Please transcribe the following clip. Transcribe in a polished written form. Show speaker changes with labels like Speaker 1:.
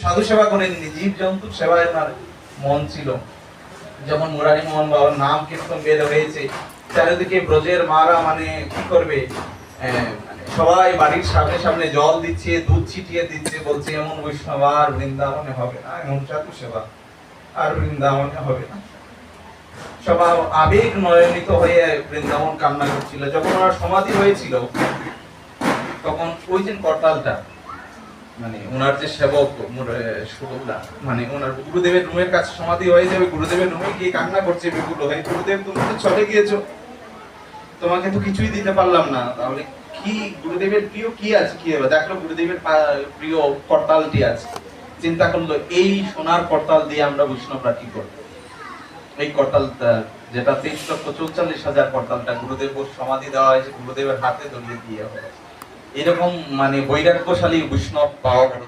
Speaker 1: সাধু সেবা করেননি, জীব জন্তু সেবায় ওনার মন ছিল। যখন মুরারি মোহন বাবার নাম কীর্তন বের হয়েছে, চারিদিকে ব্রজের মারা মানে কি করবে, মানে সবাই বাড়ির সামনে সামনে জল দিচ্ছে, দুধ ছিটিয়ে দিচ্ছে, বলছে এমন বৈষ্ণব আর বৃন্দাবনে হবে না, এমন সাধু সেবা আর বৃন্দাবনে হবে না। সবাই আবেগ নয়নিত হয়ে বৃন্দাবন কান্না করছিল। যখন ওনার সমাধি হয়েছিল, তখন ওই যে করতালটা, মানে ওনার যে সেবক মানে ওনার গুরুদেবের রুমের কাছে সমাধি হয়ে যাবে, গুরুদেবের রুমে গিয়ে কান্না করছে বিপুল হয়ে, গুরুদেব তুমি তো চলে গিয়েছো, তোমাকে তো কিছুই দিতে পারলাম না, তাহলে কি গুরুদেবের প্রিয় কি আছে, কি হবে? দেখলো গুরুদেবের প্রিয় করতালটি আছে। চিন্তা করলো এই সোনার করতাল দিয়ে আমরা বৈষ্ণবরা কি করবো। এই করতালটা, যেটা 23,44,000 করতালটা গুরুদেব সমাধি দেওয়া হয়েছে, গুরুদেবের হাতে ধরিয়ে দিয়ে হয়েছে। এরকম মানে বৈরাগ্যশালী বৈষ্ণব পাওয়া বড়